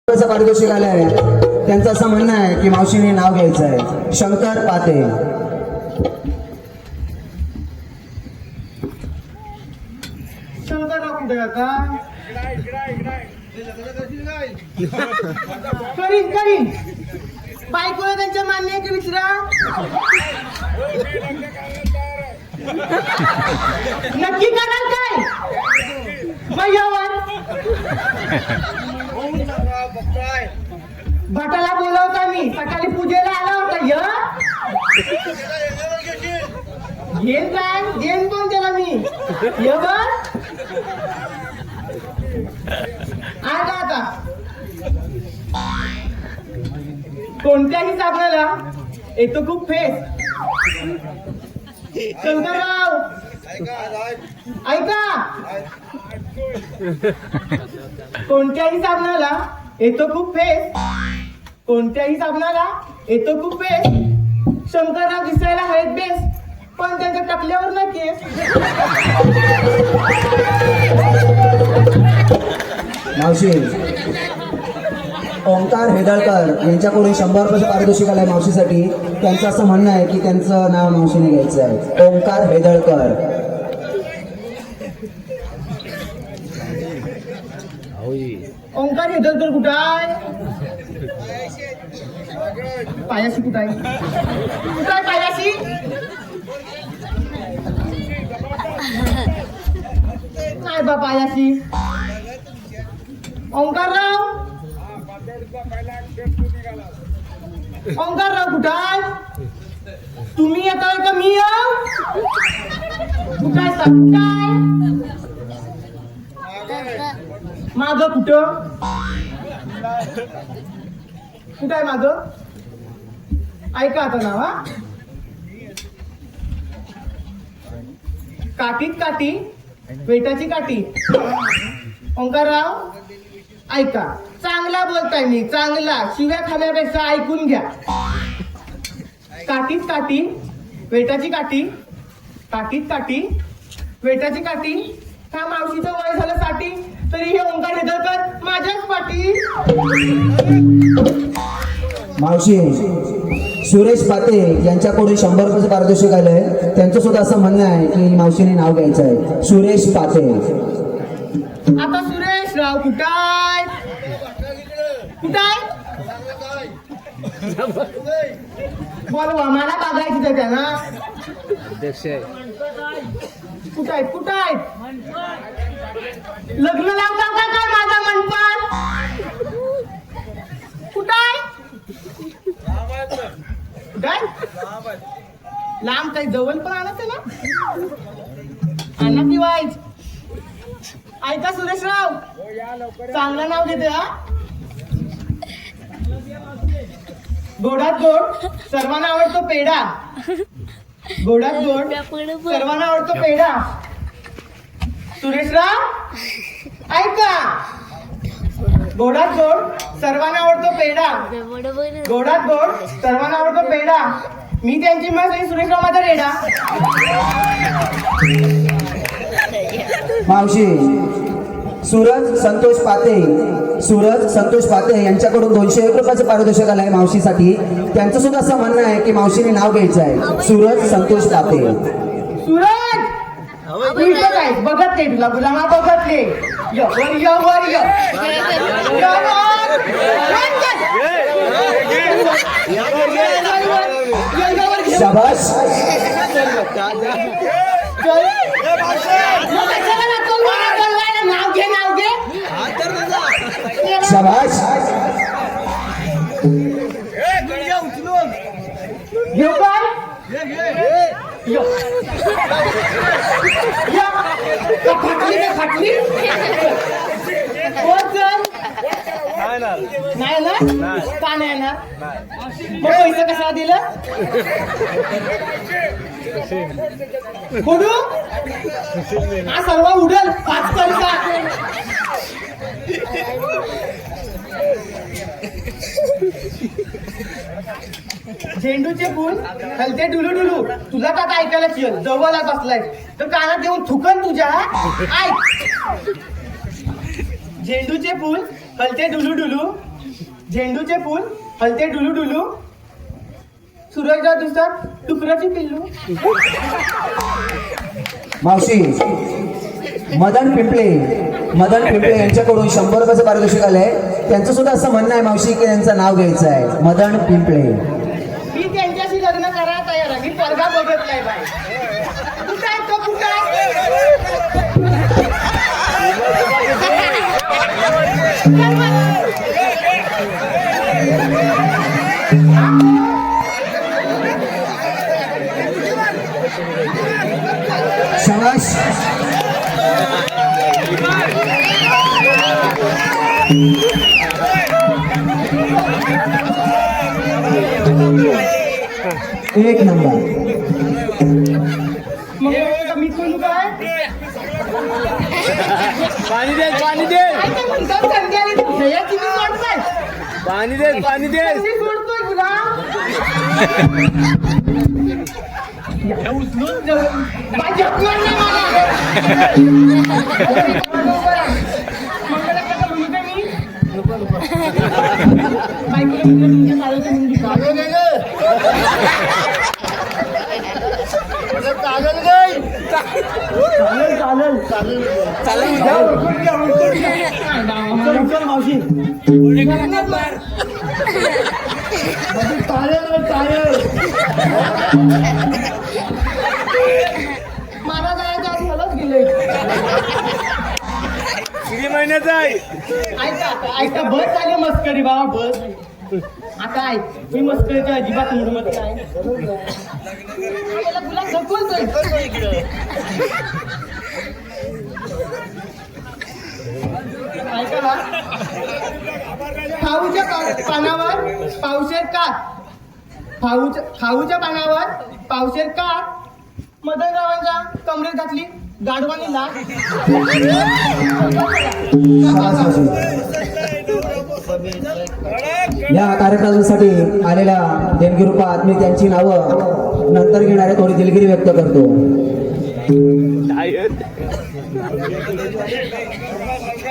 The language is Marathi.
पारितोषिक आलं आहे. त्यांचं असं म्हणणं आहे की मावशीने नाव घ्यायचं आहे. शंकर पाते. शंकरराव कुठे आता? करीन करीन बायकोला त्यांच्या मान्य आहे की विचारा. नक्की कराल काय मैयावर? भटाला बोलवता मी सकाळी पूजेला आला होता. घेन काय घेन कोण त्याला मी ये बघ आता कोणत्याही साबणाला येतो खूप फेस. शंकरराव ऐका, कोणत्याही साबणाला येतो खूप फेस. कोणत्याही साबणाला येतो खूप फेस. शंकरराव दिसायला आहेत बेस पण त्यांच्या टाकल्यावर ना केस. मावशी ओंकार हेदळकर यांच्याकडून 100 रुपयाचं पारितोषिक आलंय मावशीसाठी. त्यांचं असं म्हणणं आहे की त्यांचं नाव मावशीने घ्यायचं आहे. ओंकार हेदळकर. ओंकार हेदळकर कुठं आहे? पायाशी कुठं आहे? कुठं आहे पायाशी? काय बा पायाशी? ओंकारराव ओंकारराव कुठं आहे? तुम्ही येताय का मी येऊ? कुठं आहे साहेब? कुठं आहे? माग कुठं? कुठं आहे माग? ऐका आता नाव. हा काठीत काठी वेटाची काठी. ओंकारराव ऐका, चांगला बोलताय मी चांगला. शिव्या खाण्यापेक्षा ऐकून घ्या. काठीत काठी वेटाची काठी. काठीत काठी वेटाची काठी. ह्या मावशीचं वय झालं 60 तरी हे ओंकार हेदळकर माझ्याच पाठी. मावशी सुरेश पाते यांच्याकडून 100 रुपयाचं पारितोषिक आलंय. त्यांचं सुद्धा असं म्हणणं आहे की मावशीने नाव घ्यायचं आहे. सुरेश पाते. आता सुरेश राव कुठाय? कुठाय? बोलवा मला बघायची तर त्यांना. कुठाय कुठाय? लग्न लावता का काय माझा मनपात? कुठाय? कुठाय? लांब काही जवळ पण आणत ना आणा किंवा ऐका सुरेशराव चांगलं नाव घेते. हा गोडात गोड सर्वांना आवडतो पेढा. गोडात गोड सर्वांना आवडतो पेढा. सुरेशराव ऐका, गोडात गोड सर्वांना आवडतो पेढा. गोडात गोड सर्वांना आवडतो पेढा. मी त्यांची मैत्रीण सुरेशराव माझा रेडा. मावशी सूरज संतोष पाते. सूरज संतोष पाते यांच्याकडून 201 रुपयाचं पारितोषिक आलंय मावशीसाठी. त्यांचं सुद्धा असं म्हणणं आहे की मावशीने नाव घ्यायचं आहे. सूरज संतोष पाते. सूरज इथं काय बघत नाही तुला गुलामा बघत नाही. यवर यवर शाबाश. नाव घे नाव घे. शाबाश. घेऊ काय? फाटली नाही ना का नाही ना मग पैसे कशाला दिलं? फोडू हा सर्व उडल 5 पैसा. झेंडूचे फूल हलते डुलू डुलू. तुला का ऐकायला चिल जवळला बसलाय तर कानात देऊन थुकन तुझ्या. ऐक झेंडूचे फूल हलते डुलू डुलू झेंडूचे फूल हलते डुलू डुलू, सूरजच्या दिवसात डुकराची पिल्लू. मावशी मदन पिंपळे यांच्याकडून 100 रुपयाचं पारितोषिक आलंय. त्यांचं सुद्धा असं म्हणणं आहे मावशी की त्यांचं नाव घ्यायचं आहे, मदन पिंपळे. मी त्यांच्याशी लग्न करायला तयार आहे. मी पोरगा बघत नाही बाई. कुठं आहे तो, कुठं आहे? शाबाश. एक नंबर. मग मी कोण काय? पाणी दे पाणी दे काय ते म्हणतात संध्याकाळी भैयाची मी सोडताय. पाणी दे पाणी दे. कशी सोडतोय तुला? याला उचलून बाई जपणार नाही मला. मंगळाचा म्हणू दे मी. बायकोला म्हणलं तुमच्या काळाचं म्हणून दिसतं. मावशी मला जायचं आज मलाच गेले. किती महिन्याचा आहे? ऐका बस आली मस्करी बाबा बस. आता ऐक मी मस्करीच्या अजिबात मूडमध्ये आहे. तुला ढकलतोय. ऐका ना, खाऊच्या पानावर पावशेर काठ, खाऊच्या पानावर पावशेर काठ, मदनरावांच्या कमरेत घातली गाढवानी लाट. शाबास मावशी. या कार्यक्रमासाठी आलेल्या देणगी रूपात मी त्यांची नावं नंतर घेणार आहे. थोडी दिलगिरी व्यक्त करतो.